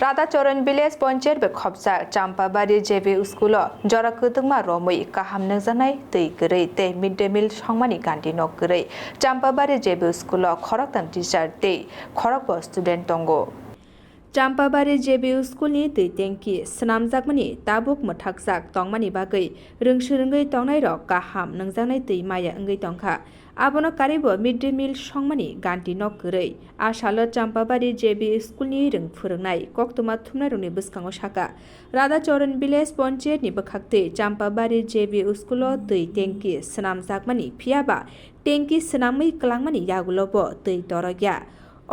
Radhacharan village panchayat बेखबसा चाम्पाबारि जेबी school जरा कदुंमा रमै काहाम नजानाय दै गरै ते मिड डे मिल संमानि गान्धी न गरै चाम्पाबारि जेबी स्कुल खरक तान टीचार दै खरक ब स्टुडेन्ट दंगो चाम्पाबारि जेबी स्कुलनि दै टेंकी स्नामजाकमानि ताबुक मोथाकजाक तंमानि बागै रोंसोरोङै तंनाय रक काहाम नंजानाय दै माया ओंगै तंखा आबनो कारिबो मिड डे मिल संमानि गान्धी न गरै आसालो चाम्पाबारि जेबी स्कुलनि रों फोरोंनाय कक्तमा थुमनाय रंनि बसकाङाव साका राधाचरण विलेज पंचायतनि बोखाक्तै चाम्पाबारि जेबी स्कुल दै टेंकी स्नामजाकमानि फियाबा टेंकी स्नामै क्लांमानि यागुलबो दै दरग्या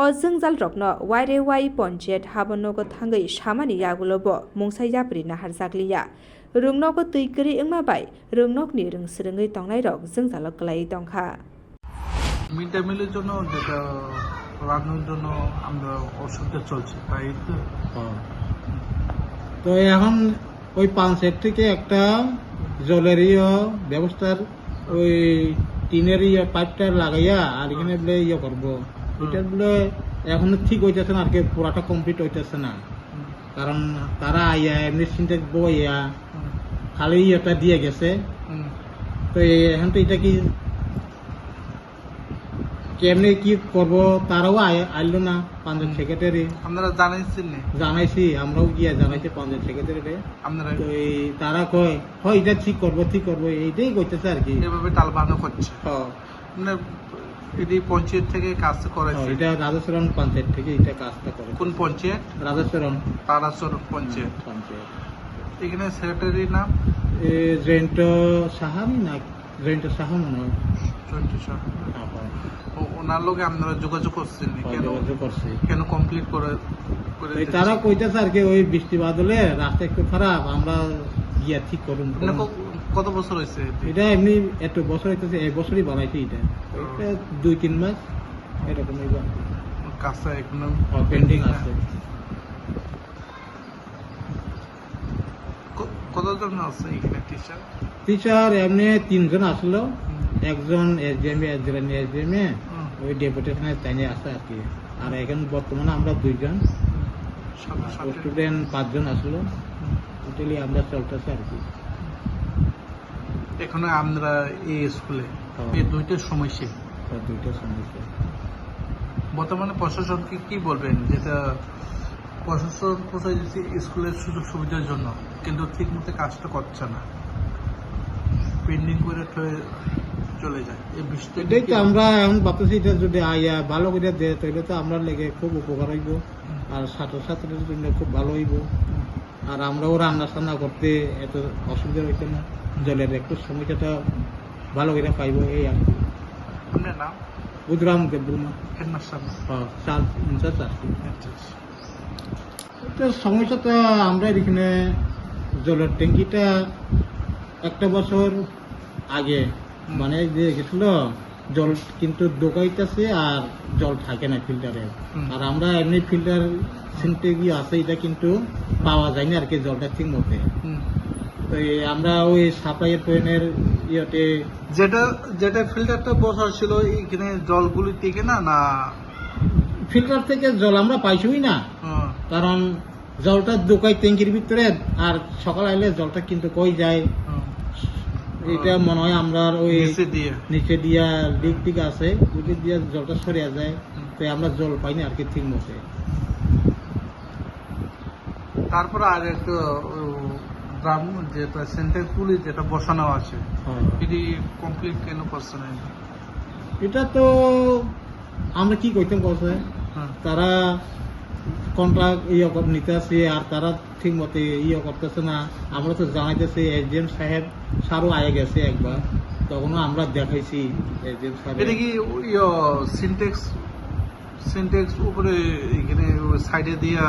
अजों जाल रकनो वाइरे वाइ पंचायत हाबनोगो थांगै सामानि यागुलबो मुंसाइ जाब्रि नाहार जाग्लिया रोंनोगो दैगरि ओंमाबाय रोंनकनि रोंसोरोङै तंनाय रक जों जाल गलाई दंखा মিড ডে মিলের জন্য যেটা রান্নার জন্য আমরা অসুবিধা চলছে তাই তো এখন ওই পাঞ্চায়েত থেকে একটা জলের ব্যবস্থার ওই টিনের পাইপটা লাগাইয়া আর এখানে বলে করবো এটা বলে এখনো ঠিক হইতেছে না আর কি পুরাটা কমপ্লিট হইতেছে না কারণ তারা আইয়া এমনি সিনটেক্স বইয়া খালি এটা দিয়ে গেছে তো এখন তো এটা কি কেমনি কি করবো তারাও আইলো না পঞ্চায়েত সেক্রেটারি আপনারা জানাইছি আমরাও গিয়া জানাইছি পঞ্চায়েত সেক্রেটারি আপনারা তো তারা কয় হয় এটা ঠিক করবো এইটাই কইতেছে আর কি এভাবে টালবানো করছে মানে এটি পঞ্চায়েত থেকে কাজ করেছে এটা রাধাচরণ পঞ্চায়েত থেকে এটা কাজটা করে কোন পঞ্চায়েত রাধাচরণ পঞ্চায়েত এখানে সেক্রেটারি নাম জয়ন্ত সাহানি না জয়ন্ত সাহা মনে হয় ওনার লোকে আপনারা যোগাযোগ করছেন করছে কেন কমপ্লিট করে তারা কইতেছে আর কি ওই বৃষ্টি বাদলে রাস্তা একটু খারাপ আমরা গিয়া ঠিক করুন কত বছর হয়েছে এটা এমনি এত বছর হইতেছে এক বছরই বানাইছে এটা 2-3 মাস এরকম কাজটা এখনো পেন্ডিং আছে কতজন আছে এখানে টিচার এমনি 3 জন আসলো একজন এসডিএম ওই ডেপুটেশনে তাইনে আছে আর কি আর এখন বর্তমানে আমরা 2 জন স্টুডেন্ট 5 জন আসলো টোটালি আমরা চলতেছে আর কি এখানে আমরা এই স্কুলে এই দুইটা সমস্যা বর্তমানে প্রশাসনকে কি বলবেন যেটা প্রশাসন কোথায় দিচ্ছে স্কুলের সুযোগ সুবিধার জন্য কিন্তু ঠিক মতো কাজটা করছে না পেন্ডিং করে চলে যায় এই বৃষ্টি এটাই তো আমরা এখন ভাবতেছি এটা যদি আইয়া ভালো করে দেয় তাহলে তো আমরা লেগে খুব উপকার হইব আর ছাত্রছাত্রীদের জন্য খুব ভালো হইব আর আমরাও রান্না টান্না করতে এত অসুবিধা হইছে না জলের একটু সময়টা ভালো করে পাইব এই আর কি আপনার নাম বুধরাম দেববর্মা সমস্যাটা আমরা এখানে জলের ট্যাঙ্কিটা একটা বছর আগে মানে যে গেছিল জল কিন্তু দোকাইতেছে আর জল থাকে না ফিল্টারে আর আমরা এমনি ফিল্টার সিনটে গিয়ে আছে এটা কিন্তু পাওয়া যায় না আর কি জলটা ঠিক মতে তো আমরা ওই সাপ্লাইয়ের পয়েন্টের ইয়েতে যেটা ফিল্টারটা বসার ছিল এখানে জলগুলি থেকে না ফিল্টার থেকে জল আমরা পাইছই না কারণ জলটা দোকাই ট্যাঙ্কির ভিতরে আর সকাল আইলে জলটা কিন্তু কই যায় এটা মনে হয় আমরা ওই নিচে দিয়া লিক টিক আছে ওই দিয়া জলটা সরিয়া যায় তো আমরা জল পাই না আর কি ঠিক মতে তারপরে আর একটা ড্রাম যেটা সেন্টেক্স গুলি যেটা বসানো আছে এটি কমপ্লিট কেন করছে না এটা তো আমরা কি কইতাম বলছে তারা কন্ট্রাক্ট নিতে আসে আর তারা ঠিক মতে করতেছে না আমরা তো জানাইতেছি এসডিএম সাহেব সারও আয়ে গেছে একবার তখনও আমরা দেখাইছি এসডিএম সাহেব এটা কি সিনটেক্স উপরে এখানে সাইডে দিয়া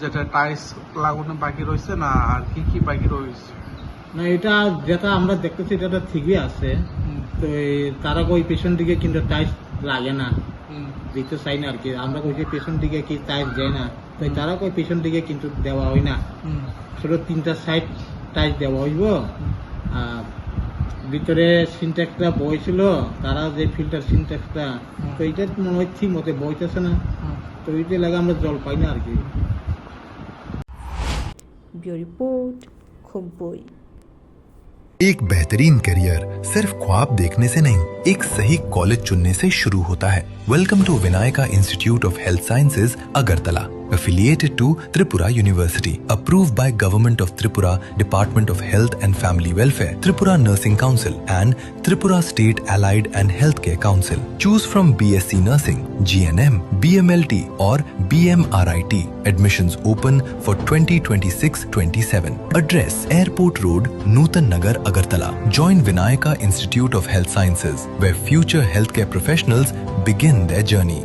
যেটা টাইলস লাগানো বাকি রয়েছে না আর কি বাকি রয়েছে না এটা যেটা আমরা দেখতেছি এটা ঠিকই আছে তো তারা ওই পেছন দিকে কিন্তু টাইলস লাগে না দিতে চাই না আর কি আমরা কইছি পেছন দিকে কি টাইলস যায় না তো তারা কই পেছন দিকে কিন্তু দেওয়া হয় না শুধু 3টা সাইড টাইলস দেওয়া হইব আর ভিতরে সিনটেক্সটা বইছিল তারা যে ফিল্টার সিনটেক্সটা তো এটা মনে হয় ঠিক মতে বইতেছে না তো ওইটা লাগে আমরা জল পাই না আর কি ब्यूरो रिपोर्ट खुम्पुई। एक बेहतरीन करियर सिर्फ ख्वाब देखने से नहीं, एक सही कॉलेज चुनने से शुरू होता है। Welcome to Vinayaka institute of health sciences Agartala, affiliated to Tripura University, approved by Government of Tripura, Department of Health and Family Welfare, Tripura Nursing Council and Tripura State Allied and Healthcare Council. Choose from BSc Nursing, GNM, BMLT or BMRIT. Admissions open for 2026-27. Address Airport Road, Nutan Nagar, Agartala. Join Vinayaka Institute of Health Sciences, where future healthcare professionals begin their journey.